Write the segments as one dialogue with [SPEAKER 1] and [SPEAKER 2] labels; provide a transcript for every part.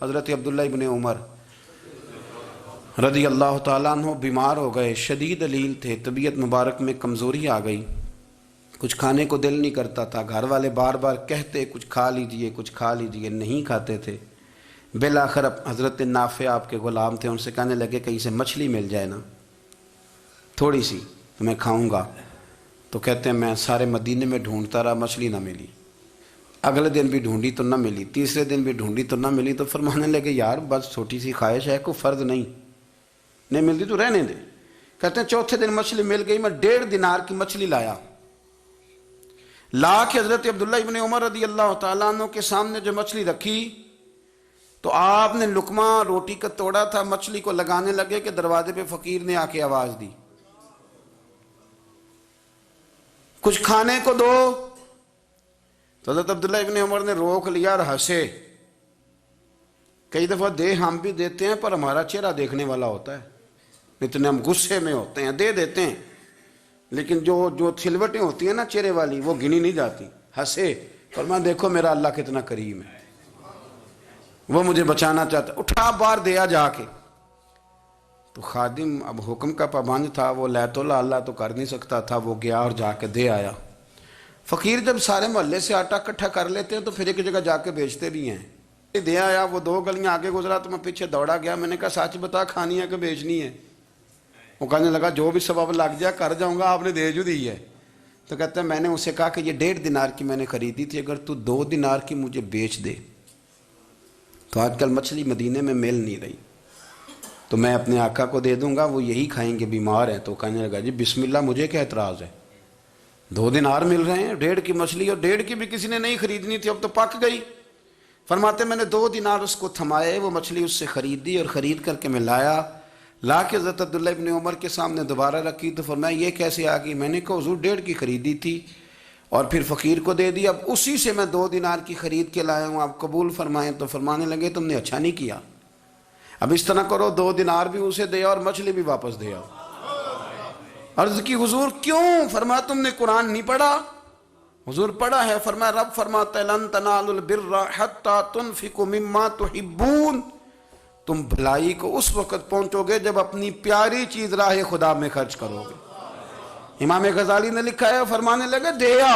[SPEAKER 1] حضرت عبداللہ ابن عمر رضی اللہ تعالیٰ عنہ بیمار ہو گئے، شدید علیل تھے، طبیعت مبارک میں کمزوری آ گئی، کچھ کھانے کو دل نہیں کرتا تھا، گھر والے بار بار کہتے کچھ کھا لیجئے کچھ کھا لیجئے، نہیں کھاتے تھے۔ بالآخر حضرت نافع آپ کے غلام تھے، ان سے کہنے لگے کہیں سے مچھلی مل جائے نا تھوڑی سی تو میں کھاؤں گا۔ تو کہتے ہیں میں سارے مدینے میں ڈھونڈتا رہا، مچھلی نہ ملی، اگلے دن بھی ڈھونڈی تو نہ ملی، تیسرے دن بھی ڈھونڈی تو نہ ملی، تو فرمانے لگے یار بس چھوٹی سی خواہش ہے، کوئی فرض نہیں ملتی تو رہنے دے۔ کہتے ہیں چوتھے دن مچھلی مل گئی، میں 1.5 دینار کی مچھلی لا کے حضرت عبداللہ ابن عمر رضی اللہ تعالیٰ عنہ کے سامنے جو مچھلی رکھی تو آپ نے لقمہ روٹی کا توڑا تھا، مچھلی کو لگانے لگے کہ دروازے پہ فقیر نے آ کے آواز دی کچھ کھانے کو دو۔ تو حضرت عبداللہ ابن عمر نے روک لیا اور ہنسے۔ کئی دفعہ دے ہم بھی دیتے ہیں پر ہمارا چہرہ دیکھنے والا ہوتا ہے، اتنے ہم غصے میں ہوتے ہیں، دے دیتے ہیں، لیکن جو کھلوٹیں ہوتی ہیں نا چہرے والی وہ گنی نہیں جاتی۔ ہنسے، فرمایا دیکھو میرا اللہ کتنا کریم ہے، وہ مجھے بچانا چاہتا ہے، اٹھا بار دیا جا کے۔ تو خادم اب حکم کا پابند تھا، وہ لیت اللہ تو کر نہیں سکتا تھا، وہ گیا اور جا کے دے آیا۔ فقیر جب سارے محلے سے آٹا اکٹھا کر لیتے ہیں تو پھر ایک جگہ جا کے بیچتے بھی ہیں۔ دے آیا، وہ 2 گلیاں آگے گزرا تو میں پیچھے دوڑا گیا، میں نے کہا سچ بتا کھانی ہے کہ بیچنی ہے؟ وہ کہنے لگا جو بھی سبب لگ جائے کر جاؤں گا، آپ نے دے جو دی ہے۔ تو کہتا ہے میں نے اسے کہا کہ یہ 1.5 دینار کی میں نے خریدی تھی، اگر تو 2 دینار کی مجھے بیچ دے تو آج کل مچھلی مدینے میں مل نہیں رہی، تو میں اپنے آقا کو دے دوں گا، وہ یہی کھائیں گے، بیمار ہیں۔ تو کہنے لگا جی بسم اللہ، مجھے کیا اعتراض ہے، 2 دینار مل رہے ہیں، 1.5 کی مچھلی، اور 1.5 کی بھی کسی نے نہیں خریدنی تھی، اب تو پک گئی۔ فرماتے میں نے 2 دینار اس کو تھمائے، وہ مچھلی اس سے خریدی اور خرید کر کے میں لا کے حضرت عبداللہ ابن عمر کے سامنے دوبارہ رکھی۔ تو فرمایا یہ کیسے آ گئی؟ میں نے کہا حضور 1.5 کی خریدی تھی اور پھر فقیر کو دے دی، اب اسی سے میں 2 دینار کی خرید کے لایا ہوں، آپ قبول فرمائیں۔ تو فرمانے لگے تم نے اچھا نہیں کیا، اب اس طرح کرو 2 دینار بھی اسے دے اور مچھلی بھی واپس دے آؤ۔ عرض کی حضور کیوں؟ فرمایا تم نے قرآن نہیں پڑھا؟ حضور پڑھا ہے۔ فرمایا رب فرماتا ہے لن تنالوا البر حتی تنفقوا مما تحبون، تم بھلائی کو اس وقت پہنچو گے جب اپنی پیاری چیز راہ خدا میں خرچ کرو گے۔ امام غزالی نے لکھا ہے، فرمانے لگے دیا،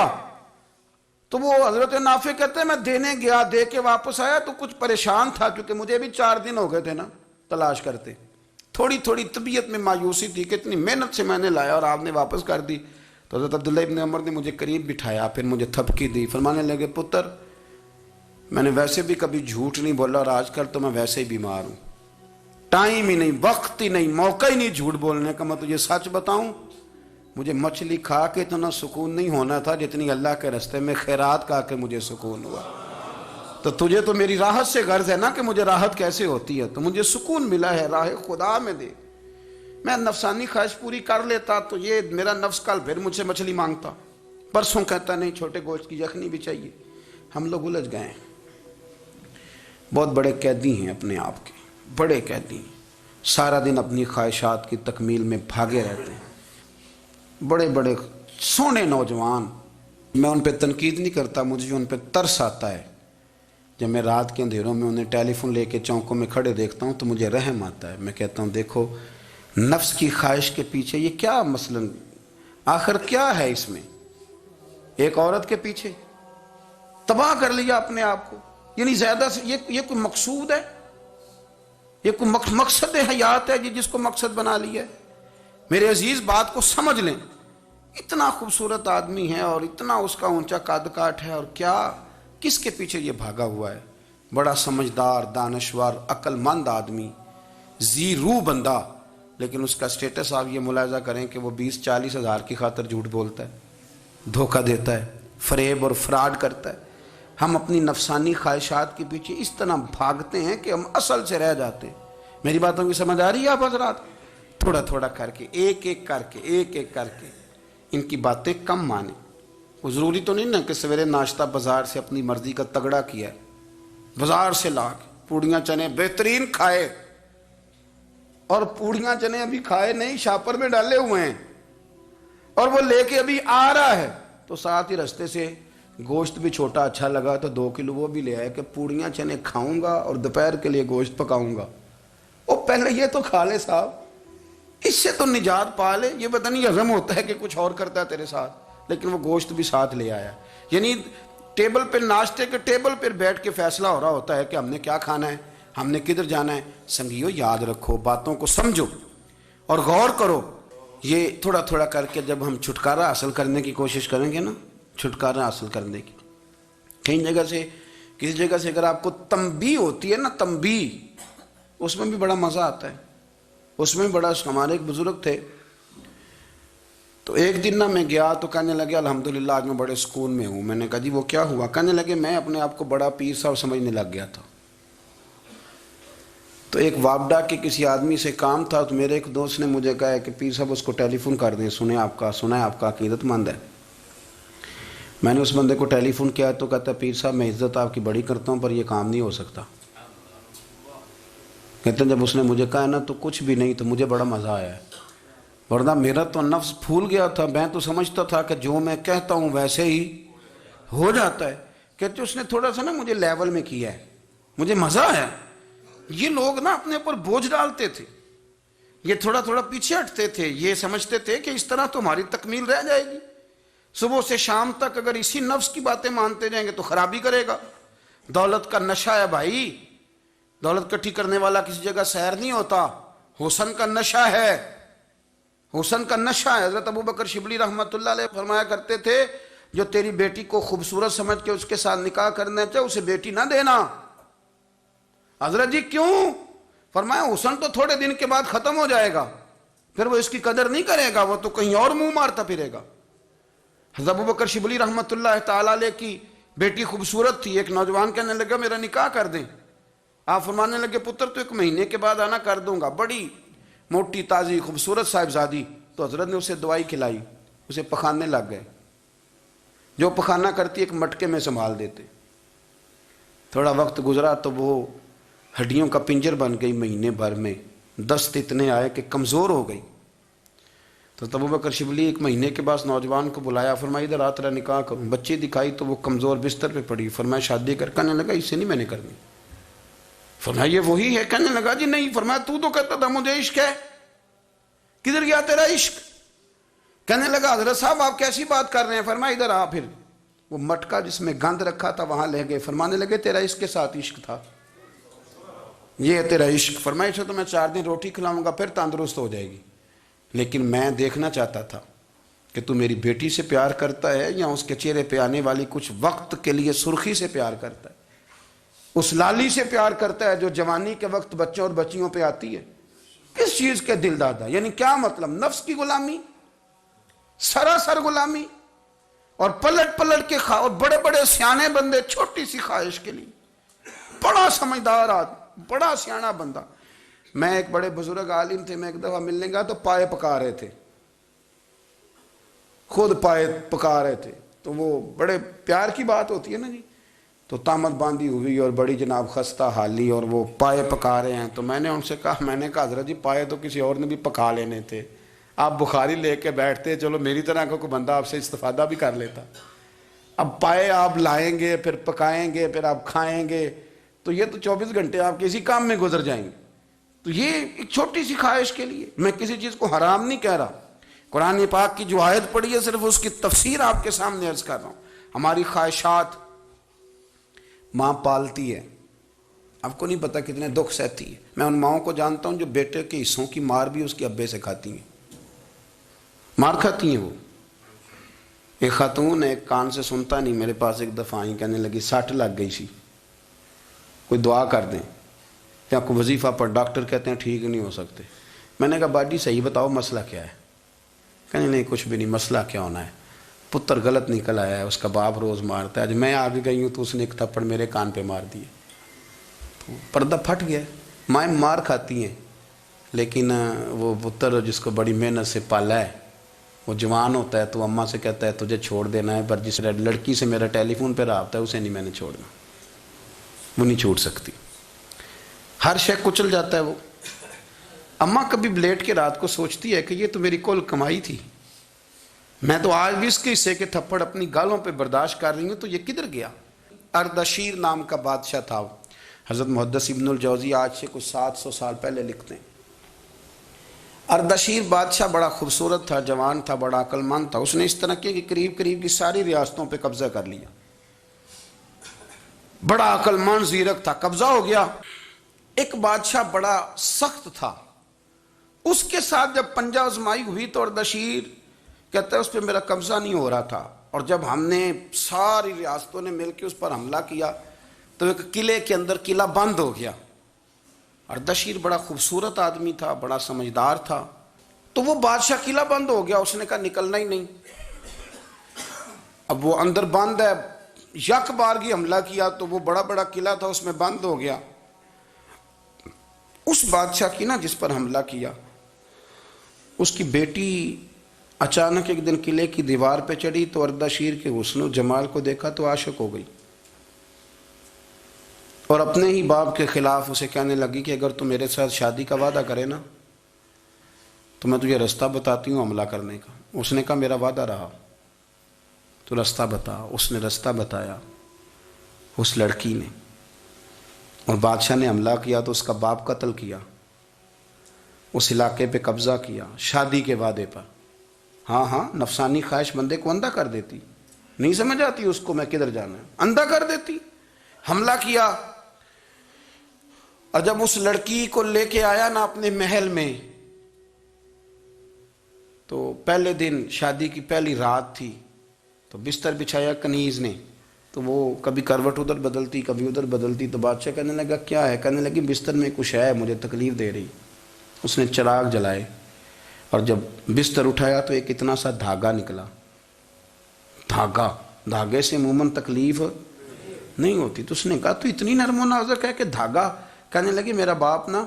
[SPEAKER 1] تو وہ حضرت نافع کہتے ہیں میں دینے گیا، دے کے واپس آیا تو کچھ پریشان تھا کیونکہ مجھے بھی 4 دن ہو گئے تھے نا تلاش کرتے، تھوڑی طبیعت میں مایوسی تھی کہ اتنی محنت سے میں نے لایا اور آپ نے واپس کر دی۔ تو حضرت عبداللہ ابن عمر نے مجھے قریب بٹھایا، پھر مجھے تھپکی دی، فرمانے لگے پتر میں نے ویسے بھی کبھی جھوٹ نہیں بولا اور آج کل تو میں ویسے ہی بیمار ہوں، ٹائم ہی نہیں، وقت ہی نہیں، موقع ہی نہیں جھوٹ بولنے کا، میں تجھے سچ بتاؤں مجھے مچھلی کھا کے اتنا سکون نہیں ہونا تھا جتنی اللہ کے راستے میں خیرات کھا کے مجھے سکون ہوا۔ تو تجھے تو میری راحت سے غرض ہے نا کہ مجھے راحت کیسے ہوتی ہے، تو مجھے سکون ملا ہے راہ خدا میں دے، میں نفسانی خواہش پوری کر لیتا تو یہ میرا نفس کل پھر مجھ سے مچھلی مانگتا، پرسوں کہتا نہیں چھوٹے گوشت کی یخنی بھی چاہیے۔ ہم لوگ الجھ گئے ہیں، بہت بڑے قیدی ہیں اپنے آپ کے، بڑے قیدی ہیں، سارا دن اپنی خواہشات کی تکمیل میں بھاگے رہتے ہیں، بڑے بڑے سونے نوجوان۔ میں ان پہ تنقید نہیں کرتا، مجھے ان پہ ترس آتا ہے، جب میں رات کے اندھیروں میں انہیں ٹیلی فون لے کے چوکوں میں کھڑے دیکھتا ہوں تو مجھے رحم آتا ہے۔ میں کہتا ہوں دیکھو نفس کی خواہش کے پیچھے یہ کیا مثلاً آخر کیا ہے اس میں، ایک عورت کے پیچھے تباہ کر لیا اپنے آپ کو، یعنی زیادہ سے یہ کوئی مقصود ہے، یہ کوئی مقصد حیات ہے جس کو مقصد بنا لیا ہے؟ میرے عزیز بات کو سمجھ لیں، اتنا خوبصورت آدمی ہے اور اتنا اس کا اونچا قد کاٹ ہے، اور کیا کس کے پیچھے یہ بھاگا ہوا ہے؟ بڑا سمجھدار، دانشور، عقل مند آدمی، ذی روح بندہ، لیکن اس کا سٹیٹس آپ یہ ملاحظہ کریں کہ وہ 20-40 ہزار کی خاطر جھوٹ بولتا ہے، دھوکہ دیتا ہے، فریب اور فراڈ کرتا ہے۔ ہم اپنی نفسانی خواہشات کے پیچھے اس طرح بھاگتے ہیں کہ ہم اصل سے رہ جاتے ہیں۔ میری باتوں کی سمجھ آ رہی ہے آپ حضرات؟ تھوڑا تھوڑا کر کے ایک ایک کر کے ان کی باتیں کم مانیں۔ وہ ضروری تو نہیں نا کہ سویرے ناشتہ بازار سے اپنی مرضی کا تگڑا کیا ہے، بازار سے لا کے پوڑیاں چنے بہترین کھائے، اور پوڑیاں چنے ابھی کھائے نہیں، شاپر میں ڈالے ہوئے ہیں، اور وہ لے کے ابھی آ رہا ہے تو ساتھ ہی رستے سے گوشت بھی چھوٹا اچھا لگا تو 2 کلو وہ بھی لے آئے کہ پوڑیاں چنے کھاؤں گا اور دوپہر کے لیے گوشت پکاؤں گا. وہ پہلے یہ تو کھا لے صاحب, اس سے تو نجات پا لے. یہ پتہ نہیں ہضم ہوتا ہے کہ کچھ اور کرتا ہے تیرے ساتھ, لیکن وہ گوشت بھی ساتھ لے آیا. یعنی ٹیبل پہ, ناشتے کے ٹیبل پر بیٹھ کے فیصلہ ہو رہا ہوتا ہے کہ ہم نے کیا کھانا ہے, ہم نے کدھر جانا ہے. سنگیو یاد رکھو, باتوں کو سمجھو اور غور کرو. یہ تھوڑا تھوڑا کر کے جب ہم چھٹکارا حاصل کرنے کی کوشش کریں گے نا, چھٹکارا حاصل کرنے کی, کہیں جگہ سے, کسی جگہ سے اگر آپ کو تنبیہ ہوتی ہے نا, تنبیہ, اس میں بھی بڑا مزہ آتا ہے. اس میں بڑا, ہمارے ایک بزرگ تھے, تو ایک دن نا میں گیا تو کہنے لگے الحمدللہ آج میں بڑے سکون میں ہوں. میں نے کہا جی وہ کیا ہوا؟ کہنے لگے میں اپنے آپ کو بڑا پیر صاحب سمجھنے لگ گیا تھا. تو ایک وابڈا کے کسی آدمی سے کام تھا, تو میرے ایک دوست نے مجھے کہا کہ پیر صاحب اس کو ٹیلی فون کر دیں, سنا ہے آپ کا عقیدت مند ہے. میں نے اس بندے کو ٹیلی فون کیا تو کہتا ہے پیر صاحب میں عزت آپ کی بڑی کرتا ہوں پر یہ کام نہیں ہو سکتا. کہتے ہیں جب اس نے مجھے کہا نا تو کچھ بھی نہیں, تو مجھے بڑا مزہ آیا ہے, ورنہ میرا تو نفس پھول گیا تھا. میں تو سمجھتا تھا کہ جو میں کہتا ہوں ویسے ہی ہو جاتا ہے. کہتے اس نے تھوڑا سا نا مجھے لیول میں کیا ہے, مجھے مزہ آیا. یہ لوگ نا اپنے اوپر بوجھ ڈالتے تھے, یہ تھوڑا تھوڑا پیچھے ہٹتے تھے, یہ سمجھتے تھے کہ اس طرح تو ہماری تکمیل رہ جائے گی. صبح سے شام تک اگر اسی نفس کی باتیں مانتے جائیں گے تو خرابی کرے گا. دولت کا نشہ ہے بھائی, دولت کٹھی کرنے والا کسی جگہ سیر نہیں ہوتا. حسن کا نشہ ہے, حسن کا نشہ ہے. حضرت ابو بکر شبلی رحمۃ اللہ علیہ فرمایا کرتے تھے جو تیری بیٹی کو خوبصورت سمجھ کے اس کے ساتھ نکاح کرنا چاہے اسے بیٹی نہ دینا. حضرت جی کیوں؟ فرمایا حسن تو تھوڑے دن کے بعد ختم ہو جائے گا, پھر وہ اس کی قدر نہیں کرے گا, وہ تو کہیں اور منہ مارتا پھرے گا. حضرت ابو بکر شبلی رحمۃ اللہ تعالیٰ علیہ کی بیٹی خوبصورت تھی. ایک نوجوان کہنے لگا میرا نکاح کر دیں. آپ فرمانے لگے پتر تو 1 مہینے کے بعد آنا, کر دوں گا. بڑی موٹی تازی خوبصورت صاحبزادی. تو حضرت نے اسے دوائی کھلائی, اسے پخانے لگ گئے. جو پخانہ کرتی ایک مٹکے میں سنبھال دیتے. تھوڑا وقت گزرا تو وہ ہڈیوں کا پنجر بن گئی. مہینے بھر میں دست اتنے آئے کہ کمزور ہو گئی. تو ابو بکر شبلی 1 مہینے کے بعد نوجوان کو بلایا, فرمایا ادھر آ تیرا نکاح کروں. بچی دکھائی تو وہ کمزور بستر پہ پڑی. فرمایا شادی کر. کہنے لگا اس سے نہیں میں نے کرنی. فرمایا یہ وہی ہے؟ کہنے لگا جی نہیں. فرمایا تو کہتا تھا مجھے عشق ہے, کدھر گیا تیرا عشق؟ کہنے لگا حضرت صاحب آپ کیسی بات کر رہے ہیں؟ فرمایا ادھر آ. پھر وہ مٹکا جس میں گند رکھا تھا وہاں لے گئے. فرمانے لگے تیرا اس کے ساتھ عشق تھا, یہ ہے تیرا عشق. فرمایا اسے تو میں 4 دن روٹی کھلاؤں گا پھر تندرست ہو جائے گی, لیکن میں دیکھنا چاہتا تھا کہ تو میری بیٹی سے پیار کرتا ہے یا اس کے چہرے پہ آنے والی کچھ وقت کے لیے سرخی سے پیار کرتا ہے, اس لالی سے پیار کرتا ہے جو جوانی کے وقت بچوں اور بچیوں پہ آتی ہے. کس چیز کے دل دادا؟ یعنی کیا مطلب؟ نفس کی غلامی, سراسر غلامی. اور پلٹ پلٹ کے اور بڑے بڑے سیانے بندے چھوٹی سی خواہش کے لیے. بڑا سمجھدار آدمی, بڑا سیانا بندہ. میں ایک بڑے بزرگ عالم تھے, میں ایک دفعہ ملنے گیا تو پائے پکا رہے تھے, خود پائے پکا رہے تھے. تو وہ بڑے پیار کی بات ہوتی ہے نا جی, تو تامت باندھی ہوئی اور بڑی جناب خستہ حالی, اور وہ پائے پکا رہے ہیں. تو میں نے ان سے کہا, میں نے کہا حضرت جی پائے تو کسی اور نے بھی پکا لینے تھے, آپ بخاری لے کے بیٹھتے, چلو میری طرح کا کوئی بندہ آپ سے استفادہ بھی کر لیتا. اب پائے آپ لائیں گے, پھر پکائیں گے, پھر آپ کھائیں گے, تو یہ تو 24 گھنٹے آپ کسی کام میں گزر جائیں گے. تو یہ ایک چھوٹی سی خواہش کے لیے. میں کسی چیز کو حرام نہیں کہہ رہا, قرآن پاک کی جو آیت پڑھی ہے صرف اس کی تفسیر آپ کے سامنے عرض کر رہا ہوں. ہماری خواہشات ماں پالتی ہے, آپ کو نہیں پتا کتنے دکھ سہتی ہے. میں ان ماؤں کو جانتا ہوں جو بیٹے کے حصوں کی مار بھی اس کے ابے سے کھاتی ہیں, مار کھاتی ہیں وہ. ایک خاتون ایک کان سے سنتا نہیں, میرے پاس ایک دفعہ آئی, کہنے لگی 60 لگ گئی سی, کوئی دعا کر دیں یا کوئی وظیفہ پر, ڈاکٹر کہتے ہیں ٹھیک نہیں ہو سکتے. میں نے کہا باجی صحیح بتاؤ مسئلہ کیا ہے؟ کہنے نہیں کچھ بھی نہیں, مسئلہ کیا ہونا ہے, پتر غلط نکل آیا ہے, اس کا باپ روز مارتا ہے, آج میں آگے گئی ہوں تو اس نے ایک تھپڑ میرے کان پہ مار دیے. تو پردہ پھٹ گیا. مائیں مار کھاتی ہیں, لیکن وہ پتر جس کو بڑی محنت سے پالا ہے وہ جوان ہوتا ہے تو اماں سے کہتا ہے تجھے چھوڑ دینا ہے, پر جس لڑکی سے میرا ٹیلی فون پہ رابطہ ہے اسے نہیں میں نے چھوڑنا, وہ نہیں چھوڑ سکتی. ہر شے کچل جاتا ہے وہ. اماں کبھی لیٹ کے رات کو سوچتی ہے کہ یہ تو میری کل کمائی تھی, میں تو آج بھی اس کے حصے کے تھپڑ اپنی گالوں پہ برداشت کر رہی ہوں، تو یہ کدھر گیا؟ اردشیر نام کا بادشاہ تھا، حضرت محدث ابن الجوزی آج سے کچھ 700 سال پہلے لکھتے ہیں۔ اردشیر بادشاہ بڑا خوبصورت تھا، جوان تھا، بڑا عقل مند تھا۔ اس نے اس طرح کی قریب قریب کی ساری ریاستوں پہ قبضہ کر لیا۔ بڑا عقل مند زیرک تھا، قبضہ ہو گیا۔ ایک بادشاہ بڑا سخت تھا، اس کے ساتھ جب پنجہ آزمائی ہوئی تو اردشیر کہتا ہے اس پہ میرا قبضہ نہیں ہو رہا تھا، اور جب ہم نے ساری ریاستوں نے مل کے اس پر حملہ کیا تو ایک قلعے کے اندر قلعہ بند ہو گیا۔ اردشیر بڑا خوبصورت آدمی تھا، بڑا سمجھدار تھا، تو وہ بادشاہ قلعہ بند ہو گیا، اس نے کہا نکلنا ہی نہیں۔ اب وہ اندر بند ہے، یک بارگی حملہ کیا تو وہ بڑا بڑا قلعہ تھا اس میں بند ہو گیا۔ اس بادشاہ کی نا جس پر حملہ کیا، اس کی بیٹی اچانک ایک دن قلعے کی دیوار پہ چڑھی تو اردشیر کے حسن و جمال کو دیکھا تو عاشق ہو گئی، اور اپنے ہی باپ کے خلاف اسے کہنے لگی کہ اگر تو میرے ساتھ شادی کا وعدہ کرے نا تو میں تجھے رستہ بتاتی ہوں حملہ کرنے کا۔ اس نے کہا میرا وعدہ رہا، تو رستہ بتا۔ اس نے رستہ بتایا اس لڑکی نے، اور بادشاہ نے حملہ کیا تو اس کا باپ قتل کیا، اس علاقے پہ قبضہ کیا شادی کے وعدے پر۔ ہاں نفسانی خواہش بندے کو اندھا کر دیتی، نہیں سمجھ آتی اس کو میں کدھر جانا ہے، اندھا کر دیتی۔ حملہ کیا، اور جب اس لڑکی کو لے کے آیا نا اپنے محل میں، تو پہلے دن شادی کی پہلی رات تھی، تو بستر بچھایا کنیز نے، تو وہ کبھی کروٹ ادھر بدلتی کبھی ادھر بدلتی، تو بادشاہ کہنے لگا کیا ہے؟ کہنے لگی بستر میں کچھ ہے، مجھے تکلیف دے رہی۔ اس نے چراغ جلائے اور جب بستر اٹھایا تو ایک اتنا سا دھاگا نکلا۔ دھاگے سے عموماً تکلیف نہیں ہوتی، تو اس نے کہا تو اتنی نرم و نازک ہے کہ دھاگا؟ کہنے لگی میرا باپ نا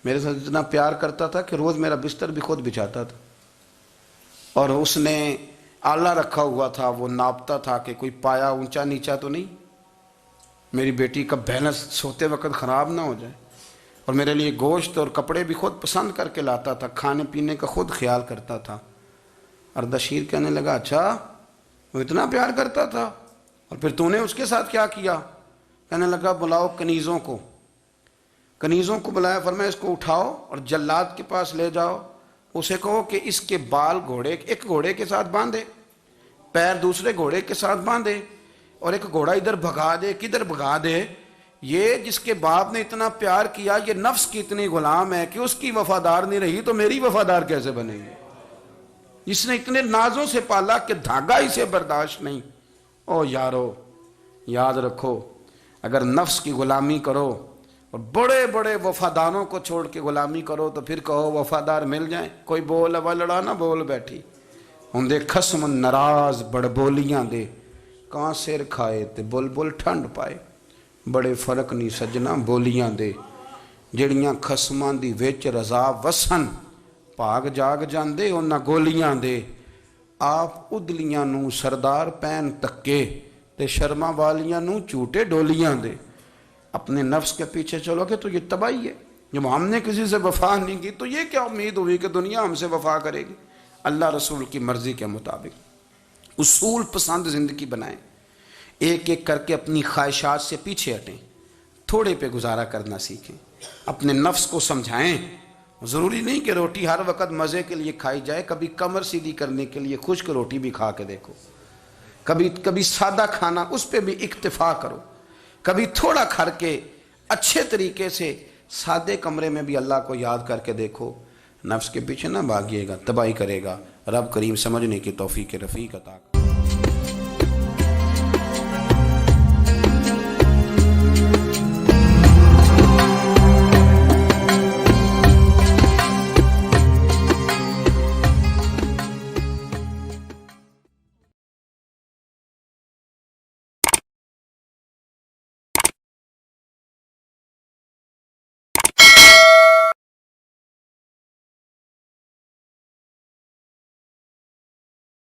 [SPEAKER 1] میرے ساتھ اتنا پیار کرتا تھا کہ روز میرا بستر بھی خود بچھاتا تھا، اور اس نے آلہ رکھا ہوا تھا، وہ ناپتا تھا کہ کوئی پایا اونچا نیچا تو نہیں، میری بیٹی کا بیلنس سوتے وقت خراب نہ ہو جائے، اور میرے لیے گوشت اور کپڑے بھی خود پسند کر کے لاتا تھا، کھانے پینے کا خود خیال کرتا تھا۔ اردشیر کہنے لگا اچھا وہ اتنا پیار کرتا تھا، اور پھر تو نے اس کے ساتھ کیا کیا؟ کہنے لگا بلاؤ کنیزوں کو بلایا، فرمایا اس کو اٹھاؤ اور جلاد کے پاس لے جاؤ، اسے کہو کہ اس کے بال ایک گھوڑے کے ساتھ باندھے، پیر دوسرے گھوڑے کے ساتھ باندھے، اور ایک گھوڑا ادھر بھگا دے، کدھر بھگا دے۔ یہ جس کے باپ نے اتنا پیار کیا، یہ نفس کی اتنی غلام ہے کہ اس کی وفادار نہیں رہی تو میری وفادار کیسے بنے گی؟ جس نے اتنے نازوں سے پالا کہ دھاگا اسے برداشت نہیں۔ او یارو یاد رکھو، اگر نفس کی غلامی کرو اور بڑے بڑے وفاداروں کو چھوڑ کے غلامی کرو تو پھر کہو وفادار مل جائیں، کوئی بول وا لڑا نہ بول بیٹھی ہوندے خصم ناراض بڑ بولیاں دے، کہاں سر کھائے تے بلبل ٹھنڈ پائے۔ بڑے فرق نہیں سجنا بولیاں دے، جڑیاں خصماں دی وچ رضا وسن، پاگ جاگ جاندے انہاں گولیاں دے۔ آپ ادلیاں نو سردار پین تکے تے شرما والیاں نو چوٹے ڈولیاں دے۔ اپنے نفس کے پیچھے چلو گے تو یہ تباہی ہے۔ جب ہم نے کسی سے وفا نہیں کی تو یہ کیا امید ہوئی کہ دنیا ہم سے وفا کرے گی؟ اللہ رسول کی مرضی کے مطابق اصول پسند زندگی بنائیں، ایک ایک کر کے اپنی خواہشات سے پیچھے ہٹیں، تھوڑے پہ گزارا کرنا سیکھیں، اپنے نفس کو سمجھائیں۔ ضروری نہیں کہ روٹی ہر وقت مزے کے لیے کھائی جائے، کبھی کمر سیدھی کرنے کے لیے خشک روٹی بھی کھا کے دیکھو، کبھی سادہ کھانا اس پہ بھی اکتفا کرو، کبھی تھوڑا کھر کے اچھے طریقے سے سادے کمرے میں بھی اللہ کو یاد کر کے دیکھو۔ نفس کے پیچھے نہ بھاگیے گا، تباہی کرے گا۔ رب کریم سمجھنے کی توفیق رفیق عطا کرے۔